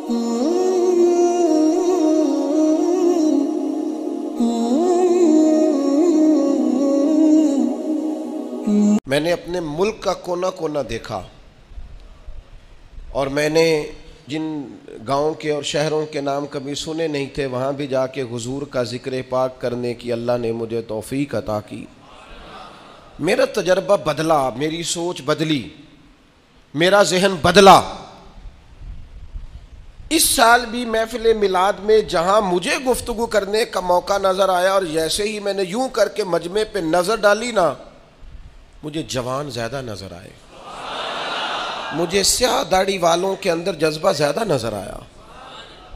میں نے اپنے ملک کا کونا کونا دیکھا، اور میں نے جن گاؤں کے اور شہروں کے نام کبھی سنے نہیں تھے وہاں بھی جا کے حضور کا ذکر پاک کرنے کی اللہ نے مجھے توفیق عطا کی۔ میرا تجربہ بدلا، میری سوچ بدلی، میرا ذہن بدلا۔ اس سال بھی محفل میلاد میں جہاں مجھے گفتگو کرنے کا موقع نظر آیا، اور جیسے ہی میں نے یوں کر کے مجمع پہ نظر ڈالی نا، مجھے جوان زیادہ نظر آئے، مجھے سیاہ داڑھی والوں کے اندر جذبہ زیادہ نظر آیا،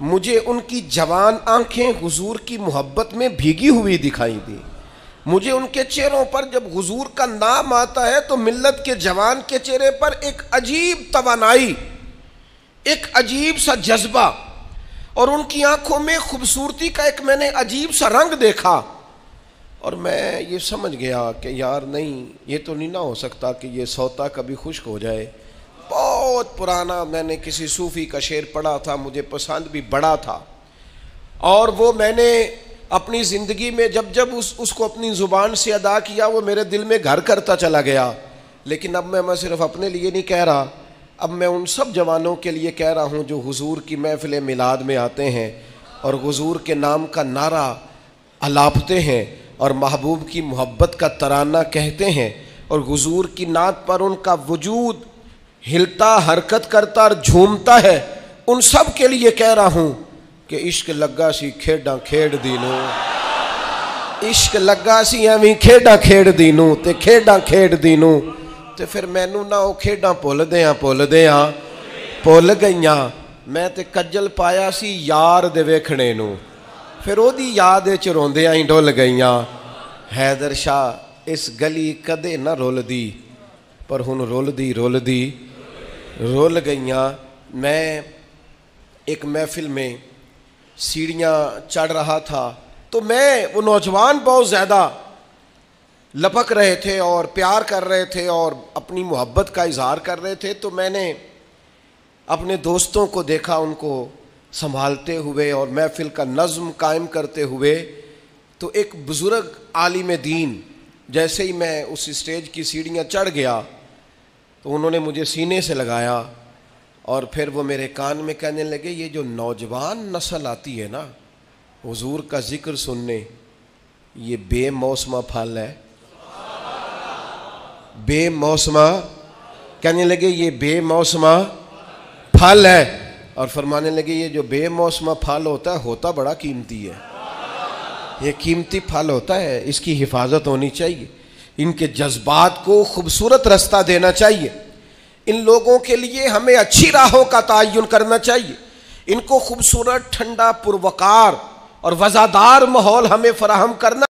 مجھے ان کی جوان آنکھیں حضور کی محبت میں بھیگی ہوئی دکھائی دی، مجھے ان کے چہروں پر جب حضور کا نام آتا ہے تو ملت کے جوان کے چہرے پر ایک عجیب توانائی، ایک عجیب سا جذبہ، اور ان کی آنکھوں میں خوبصورتی کا ایک میں نے عجیب سا رنگ دیکھا، اور میں یہ سمجھ گیا کہ یار نہیں، یہ تو نہیں نہ ہو سکتا کہ یہ سوتا کبھی خشک ہو جائے۔ بہت پرانا میں نے کسی صوفی کا شعر پڑھا تھا، مجھے پسند بھی بڑا تھا، اور وہ میں نے اپنی زندگی میں جب جب اس کو اپنی زبان سے ادا کیا وہ میرے دل میں گھر کرتا چلا گیا۔ لیکن اب میں صرف اپنے لیے نہیں کہہ رہا، اب میں ان سب جوانوں کے لیے کہہ رہا ہوں جو حضور کی محفل میلاد میں آتے ہیں اور حضور کے نام کا نعرہ الاپتے ہیں اور محبوب کی محبت کا ترانہ کہتے ہیں، اور حضور کی نعت پر ان کا وجود ہلتا، حرکت کرتا اور جھومتا ہے، ان سب کے لیے کہہ رہا ہوں کہ عشق لگا سی کھیڈاں کھیڈ دینوں، عشق لگا سی ایویں کھیڈاں کھیڈ دینوں تے کھیڈاں کھیڈ دینوں، تے پھر مینوں نہ او کھیڈاں بھول گئیاں، میں تے کجل پایا سی یار دے ویکھنے نوں، پھر او دی یاد وچ روندیاں ہی ڈول گئیاں۔ حیدر شاہ اس گلی کدے نہ رول دی، پر ہن رول دی رول گئیاں۔ میں ایک محفل میں سیڑھیاں چڑھ رہا تھا تو وہ نوجوان بہت زیادہ لپک رہے تھے اور پیار کر رہے تھے اور اپنی محبت کا اظہار کر رہے تھے، تو میں نے اپنے دوستوں کو دیکھا ان کو سنبھالتے ہوئے اور محفل کا نظم قائم کرتے ہوئے۔ تو ایک بزرگ عالم دین، جیسے ہی میں اس اسٹیج کی سیڑھیاں چڑھ گیا تو انہوں نے مجھے سینے سے لگایا، اور پھر وہ میرے کان میں کہنے لگے یہ جو نوجوان نسل آتی ہے نا حضور کا ذکر سننے، یہ بے موسمہ پھل ہے، بے موسمہ، کہنے لگے یہ بے موسمہ پھل ہے، اور فرمانے لگے یہ جو بے موسمہ پھل ہوتا بڑا قیمتی ہے، یہ قیمتی پھل ہوتا ہے، اس کی حفاظت ہونی چاہیے، ان کے جذبات کو خوبصورت رستہ دینا چاہیے، ان لوگوں کے لیے ہمیں اچھی راہوں کا تعین کرنا چاہیے، ان کو خوبصورت، ٹھنڈا، پروقار اور وزادار ماحول ہمیں فراہم کرنا